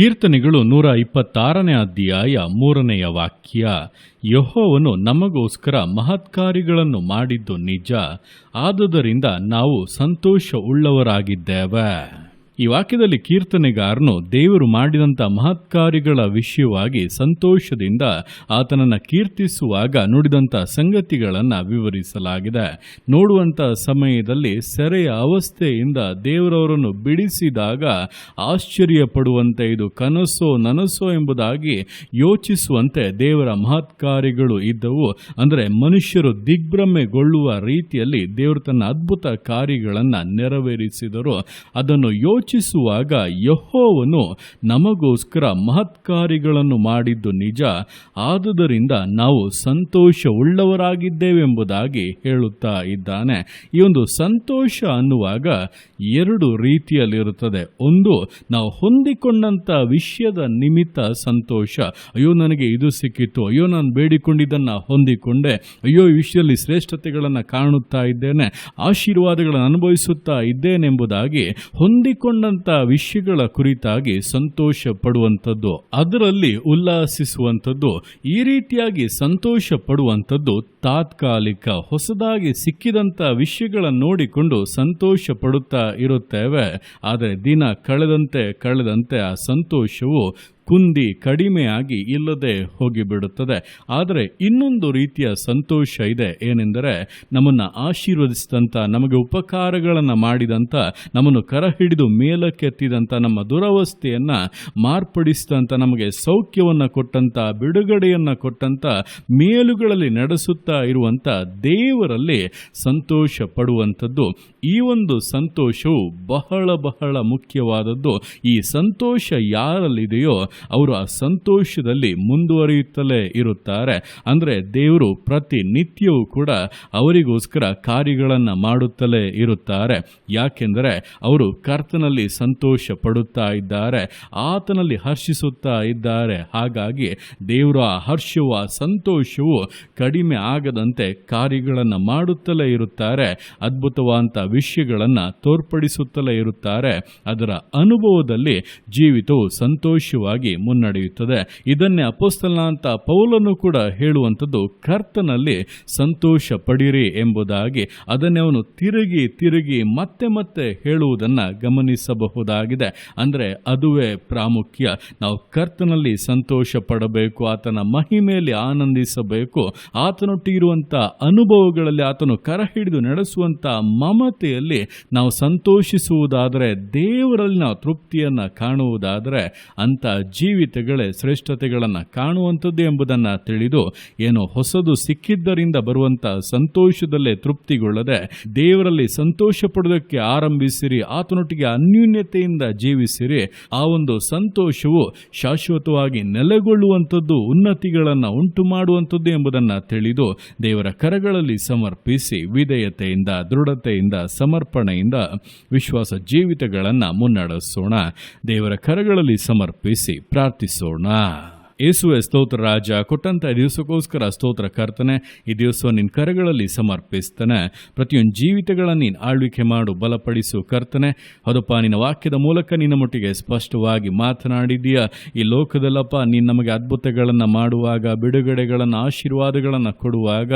ಕೀರ್ತನೆಗಳು 126ನೇ ಅಧ್ಯಾಯ 3ನೇ ವಾಕ್ಯ. ಯೆಹೋವನು ನಮಗೋಸ್ಕರ ಮಹತ್ಕಾರ್ಯಗಳನ್ನು ಮಾಡಿದ್ದು ನಿಜ, ಆದುದರಿಂದ ನಾವು ಸಂತೋಷ ಉಳ್ಳವರಾಗಿದ್ದೇವೆ. ಈ ವಾಕ್ಯದಲ್ಲಿ ಕೀರ್ತನೆಗಾರನು ದೇವರು ಮಾಡಿದಂಥ ಮಹತ್ಕಾರ್ಯಗಳ ವಿಷಯವಾಗಿ ಸಂತೋಷದಿಂದ ಆತನನ್ನು ಕೀರ್ತಿಸುವಾಗ ನುಡಿದಂಥ ಸಂಗತಿಗಳನ್ನು ವಿವರಿಸಲಾಗಿದೆ. ನೋಡುವಂಥ ಸಮಯದಲ್ಲಿ ಸೆರೆಯ ಅವಸ್ಥೆಯಿಂದ ದೇವರವರನ್ನು ಬಿಡಿಸಿದಾಗ ಆಶ್ಚರ್ಯ ಪಡುವಂತೆ ಇದು ಕನಸೋ ನನಸೋ ಎಂಬುದಾಗಿ ಯೋಚಿಸುವಂತೆ ದೇವರ ಮಹತ್ಕಾರ್ಯಗಳು ಇದ್ದವು. ಅಂದರೆ ಮನುಷ್ಯರು ದಿಗ್ಭ್ರಮೆಗೊಳ್ಳುವ ರೀತಿಯಲ್ಲಿ ದೇವರು ತನ್ನ ಅದ್ಭುತ ಕಾರ್ಯಗಳನ್ನು ನೆರವೇರಿಸಿದರು. ಅದನ್ನು ಯೋಚಿಸುವಾಗ ಯೆಹೋವನು ನಮಗೋಸ್ಕರ ಮಹತ್ಕಾರ್ಯಗಳನ್ನು ಮಾಡಿದ್ದು ನಿಜ, ಆದುದರಿಂದ ನಾವು ಸಂತೋಷ ಉಳ್ಳವರಾಗಿದ್ದೇವೆಂಬುದಾಗಿ ಹೇಳುತ್ತಾ ಇದ್ದಾನೆ. ಈ ಒಂದು ಸಂತೋಷ ಅನ್ನುವಾಗ ಎರಡು ರೀತಿಯಲ್ಲಿರುತ್ತದೆ. ಒಂದು, ನಾವು ಹೊಂದಿಕೊಂಡಂಥ ವಿಷಯದ ನಿಮಿತ್ತ ಸಂತೋಷ. ಅಯ್ಯೋ, ನನಗೆ ಇದು ಸಿಕ್ಕಿತು, ಅಯ್ಯೋ ನಾನು ಬೇಡಿಕೊಂಡಿದ್ದನ್ನು ಹೊಂದಿಕೊಂಡೆ, ಅಯ್ಯೋ ಈ ವಿಷಯದಲ್ಲಿ ಶ್ರೇಷ್ಠತೆಗಳನ್ನು ಕಾಣುತ್ತಾ ಇದ್ದೇನೆ, ಆಶೀರ್ವಾದಗಳನ್ನು ಅನುಭವಿಸುತ್ತಾ ಇದ್ದೇನೆಂಬುದಾಗಿ ಹೊಂದಿಕೊಂಡಂಥ ವಿಷಯಗಳ ಕುರಿತಾಗಿ ಸಂತೋಷ ಪಡುವಂಥದ್ದು, ಅದರಲ್ಲಿ ಉಲ್ಲಾಸಿಸುವಂಥದ್ದು. ಈ ರೀತಿಯಾಗಿ ಸಂತೋಷ ಪಡುವಂಥದ್ದು ತಾತ್ಕಾಲಿಕ. ಹೊಸದಾಗಿ ಸಿಕ್ಕಿದಂಥ ವಿಷಯಗಳನ್ನು ನೋಡಿಕೊಂಡು ಸಂತೋಷ ಪಡುತ್ತಾ ಇರುತ್ತೇವೆ. ಆದರೆ ದಿನ ಕಳೆದಂತೆ ಆ ಸಂತೋಷವು ಕುಂದಿ ಕಡಿಮೆಯಾಗಿ ಇಲ್ಲದೆ ಹೋಗಿಬಿಡುತ್ತದೆ. ಆದರೆ ಇನ್ನೊಂದು ರೀತಿಯ ಸಂತೋಷ ಇದೆ. ಏನೆಂದರೆ, ನಮ್ಮನ್ನು ಆಶೀರ್ವದಿಸಿದಂಥ, ನಮಗೆ ಉಪಕಾರಗಳನ್ನು ಮಾಡಿದಂಥ, ನಮ್ಮನ್ನು ಕರ ಹಿಡಿದು ಮೇಲಕ್ಕೆತ್ತಿದಂಥ, ನಮ್ಮ ದುರವಸ್ಥೆಯನ್ನು ಮಾರ್ಪಡಿಸಿದಂಥ, ನಮಗೆ ಸೌಖ್ಯವನ್ನು ಕೊಟ್ಟಂಥ, ಬಿಡುಗಡೆಯನ್ನು ಕೊಟ್ಟಂಥ, ಮೇಲುಗಳಲ್ಲಿ ನಡೆಸುತ್ತಾ ಇರುವಂಥ ದೇವರಲ್ಲಿ ಸಂತೋಷ ಪಡುವಂಥದ್ದು. ಈ ಒಂದು ಸಂತೋಷವು ಬಹಳ ಮುಖ್ಯವಾದದ್ದು. ಈ ಸಂತೋಷ ಯಾರಲ್ಲಿದೆಯೋ ಅವರು ಆ ಸಂತೋಷದಲ್ಲಿ ಮುಂದುವರಿಯುತ್ತಲೇ ಇರುತ್ತಾರೆ. ಅಂದರೆ ದೇವರು ಪ್ರತಿನಿತ್ಯವೂ ಕೂಡ ಅವರಿಗೋಸ್ಕರ ಕಾರ್ಯಗಳನ್ನು ಮಾಡುತ್ತಲೇ ಇರುತ್ತಾರೆ. ಯಾಕೆಂದರೆ ಅವರು ಕರ್ತನಲ್ಲಿ ಸಂತೋಷ ಪಡುತ್ತಾ ಇದ್ದಾರೆ, ಆತನಲ್ಲಿ ಹರ್ಷಿಸುತ್ತಾ ಇದ್ದಾರೆ. ಹಾಗಾಗಿ ದೇವರ ಆ ಹರ್ಷವು, ಆ ಸಂತೋಷವು ಕಡಿಮೆ ಆಗದಂತೆ ಕಾರ್ಯಗಳನ್ನು ಮಾಡುತ್ತಲೇ ಇರುತ್ತಾರೆ. ಅದ್ಭುತವಾದಂಥ ವಿಷಯಗಳನ್ನು ತೋರ್ಪಡಿಸುತ್ತಲೇ ಇರುತ್ತಾರೆ. ಅದರ ಅನುಭವದಲ್ಲಿ ಜೀವಿತವು ಸಂತೋಷವಾಗಿ ಮುನ್ನಡೆಯುತ್ತದೆ. ಇದನ್ನೇ ಅಪೊಸ್ತಲನಾದಂಥ ಪೌಲನು ಕೂಡ ಹೇಳುವಂಥದ್ದು, ಕರ್ತನಲ್ಲಿ ಸಂತೋಷ ಪಡಿರಿ ಎಂಬುದಾಗಿ. ಅದನ್ನೇ ಅವನು ತಿರುಗಿ ಮತ್ತೆ ಹೇಳುವುದನ್ನು ಗಮನಿಸಬಹುದಾಗಿದೆ. ಅಂದರೆ ಅದುವೇ ಪ್ರಾಮುಖ್ಯ. ನಾವು ಕರ್ತನಲ್ಲಿ ಸಂತೋಷ ಪಡಬೇಕು, ಆತನ ಮಹಿಮೆಯಲ್ಲಿ ಆನಂದಿಸಬೇಕು, ಆತನೊಟ್ಟಿಗಿರುವಂಥ ಅನುಭವಗಳಲ್ಲಿ ಆತನು ಕರ ಹಿಡಿದು ನಡೆಸುವಂಥ ಮಮತೆಯಲ್ಲಿ ನಾವು ಸಂತೋಷಿಸುವುದಾದರೆ, ದೇವರಲ್ಲಿ ನಾವು ತೃಪ್ತಿಯನ್ನು ಕಾಣುವುದಾದರೆ, ಅಂಥ ಜೀವಿತಗಳೇ ಶ್ರೇಷ್ಠತೆಗಳನ್ನು ಕಾಣುವಂಥದ್ದು ಎಂಬುದನ್ನು ತಿಳಿದು, ಏನೋ ಹೊಸದು ಸಿಕ್ಕಿದ್ದರಿಂದ ಬರುವಂಥ ಸಂತೋಷದಲ್ಲೇ ತೃಪ್ತಿಗೊಳ್ಳದೆ ದೇವರಲ್ಲಿ ಸಂತೋಷ ಪಡುವುದಕ್ಕೆ ಆರಂಭಿಸಿರಿ, ಆತನೊಟ್ಟಿಗೆ ಅನ್ಯೂನ್ಯತೆಯಿಂದ ಜೀವಿಸಿರಿ. ಆ ಒಂದು ಸಂತೋಷವು ಶಾಶ್ವತವಾಗಿ ನೆಲೆಗೊಳ್ಳುವಂಥದ್ದು, ಉನ್ನತಿಗಳನ್ನು ಉಂಟು ಮಾಡುವಂಥದ್ದು ಎಂಬುದನ್ನು ತಿಳಿದು ದೇವರ ಕರಗಳಲ್ಲಿ ಸಮರ್ಪಿಸಿ ವಿಧೇಯತೆಯಿಂದ, ದೃಢತೆಯಿಂದ, ಸಮರ್ಪಣೆಯಿಂದ ವಿಶ್ವಾಸ ಜೀವಿತಗಳನ್ನು ಮುನ್ನಡೆಸೋಣ. ದೇವರ ಕರಗಳಲ್ಲಿ ಸಮರ್ಪಿಸಿ ಪ್ರಾರ್ಥಿಸೋಣ. ಯೇಸುವೆ ಸ್ತೋತ್ರ ರಾಜ, ಕೊಟ್ಟಂಥ ದಿವಸಕ್ಕೋಸ್ಕರ ಸ್ತೋತ್ರ ಕರ್ತನೆ. ಈ ದಿವಸ ನಿನ್ನ ಕರಗಳಲ್ಲಿ ಸಮರ್ಪಿಸ್ತಾನೆ. ಪ್ರತಿಯೊಂದು ಜೀವಿತಗಳನ್ನು ನೀನು ಆಳ್ವಿಕೆ ಮಾಡು, ಬಲಪಡಿಸು ಕರ್ತನೆ. ಹೌದಪ್ಪ, ನಿನ್ನ ವಾಕ್ಯದ ಮೂಲಕ ನಿನ್ನ ಮಟ್ಟಿಗೆ ಸ್ಪಷ್ಟವಾಗಿ ಮಾತನಾಡಿದೀಯ. ಈ ಲೋಕದಲ್ಲಪ್ಪ ನೀನು ನಮಗೆ ಅದ್ಭುತಗಳನ್ನು ಮಾಡುವಾಗ, ಬಿಡುಗಡೆಗಳನ್ನು, ಆಶೀರ್ವಾದಗಳನ್ನು ಕೊಡುವಾಗ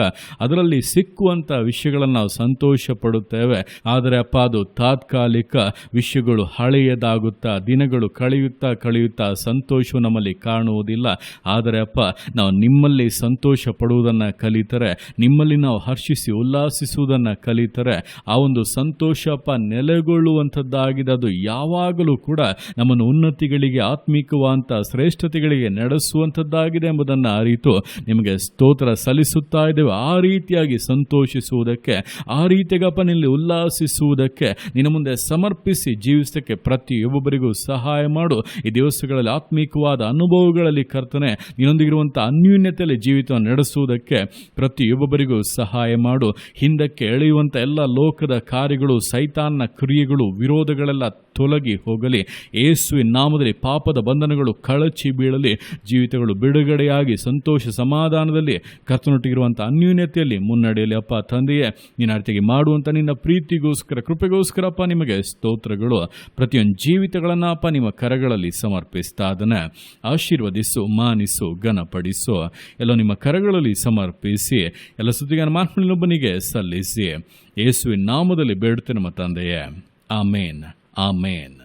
ಅದರಲ್ಲಿ ಸಿಕ್ಕುವಂಥ ವಿಷಯಗಳನ್ನು ನಾವು ಸಂತೋಷ ಪಡುತ್ತೇವೆ. ಆದರೆ ಅಪ್ಪ, ಅದು ತಾತ್ಕಾಲಿಕ ವಿಷಯಗಳು, ಹಳೆಯದಾಗುತ್ತಾ ದಿನಗಳು ಕಳೆಯುತ್ತಾ ಸಂತೋಷವು ನಮ್ಮಲ್ಲಿ ಕಾಣುವುದಿಲ್ಲ. ಆದರೆ ಅಪ್ಪ, ನಾವು ನಿಮ್ಮಲ್ಲಿ ಸಂತೋಷ ಪಡುವುದನ್ನು ಕಲಿತರೆ, ನಿಮ್ಮಲ್ಲಿ ನಾವು ಹರ್ಷಿಸಿ ಉಲ್ಲಾಸಿಸುವುದನ್ನು ಕಲಿತರೆ, ಆ ಒಂದು ಸಂತೋಷ ಅಪ್ಪ ನೆಲೆಗೊಳ್ಳುವಂಥದ್ದಾಗಿದೆ. ಅದು ಯಾವಾಗಲೂ ಕೂಡ ನಮ್ಮನ್ನು ಉನ್ನತಿಗಳಿಗೆ, ಆತ್ಮಿಕವಾದಂಥ ಶ್ರೇಷ್ಠತೆಗಳಿಗೆ ನಡೆಸುವಂಥದ್ದಾಗಿದೆ ಎಂಬುದನ್ನು ಅರಿತು ನಿಮಗೆ ಸ್ತೋತ್ರ ಸಲ್ಲಿಸುತ್ತಾ ಇದ್ದೇವೆ. ಆ ರೀತಿಯಾಗಿ ಸಂತೋಷಿಸುವುದಕ್ಕೆ, ಆ ರೀತಿಯಾಗಪ್ಪ ನಿನ್ನಲ್ಲಿ ಉಲ್ಲಾಸಿಸುವುದಕ್ಕೆ, ನಿನ್ನ ಮುಂದೆ ಸಮರ್ಪಿಸಿ ಜೀವಿಸಕ್ಕೆ ಪ್ರತಿಯೊಬ್ಬರಿಗೂ ಸಹಾಯ ಮಾಡು. ಈ ದಿವಸಗಳಲ್ಲಿ ಆತ್ಮಿಕವಾದ ಅನುಭವಗಳಲ್ಲಿ ಕರ್ತನೆ, ನೀನೊಂದಿಗಿರುವಂಥ ಅನ್ಯೂನ್ಯತೆಯಲ್ಲಿ ಜೀವಿತವನ್ನು ನಡೆಸುವುದಕ್ಕೆ ಪ್ರತಿಯೊಬ್ಬರಿಗೂ ಸಹಾಯ ಮಾಡು. ಹಿಂದಕ್ಕೆ ಎಳೆಯುವಂಥ ಎಲ್ಲ ಲೋಕದ ಕಾರ್ಯಗಳು, ಸೈತಾನ್ನ ಕ್ರಿಯೆಗಳು, ವಿರೋಧಗಳೆಲ್ಲ ತೊಲಗಿ ಹೋಗಲಿ. ಯೇಸುವಿನ ನಾಮದಲ್ಲಿ ಪಾಪದ ಬಂಧನಗಳು ಕಳಚಿ ಬೀಳಲಿ. ಜೀವಿತಗಳು ಬಿಡುಗಡೆಯಾಗಿ ಸಂತೋಷ ಸಮಾಧಾನದಲ್ಲಿ ಕರ್ತನೊಟ್ಟಿಗಿರುವಂಥ ಅನ್ಯೂನ್ಯತೆಯಲ್ಲಿ ಮುನ್ನಡೆಯಲಿ. ಅಪ್ಪ ತಂದೆಯೇ, ನಿನ್ನ ಅರ್ಥಿಗೆ ಮಾಡುವಂಥ ನಿನ್ನ ಪ್ರೀತಿಗೋಸ್ಕರ, ಕೃಪೆಗೋಸ್ಕರ ಅಪ್ಪ ನಿಮಗೆ ಸ್ತೋತ್ರಗಳು. ಪ್ರತಿಯೊಂದು ಜೀವಿತಗಳನ್ನು ಅಪ್ಪ ನಿಮ್ಮ ಕರಗಳಲ್ಲಿ ಸಮರ್ಪಿಸ್ತಾ ಅದನ್ನು ಆಶೀರ್ವದಿಸು, ಮಾನಿಸು, ಘನಪಡಿಸು. ಎಲ್ಲ ನಿಮ್ಮ ಕರಗಳಲ್ಲಿ ಸಮರ್ಪಿಸಿ ಎಲ್ಲ ಸ್ತುತಿಗಾನ ಮಾನವನೊಬ್ಬನಿಗೆ ಸಲ್ಲಿಸಿ ಯೇಸುವಿನ ನಾಮದಲ್ಲಿ ಬೇಡುತ್ತೇನೆ ನಮ್ಮ ತಂದೆಯೇ. ಆಮೇನ್, ಆಮೇನ್.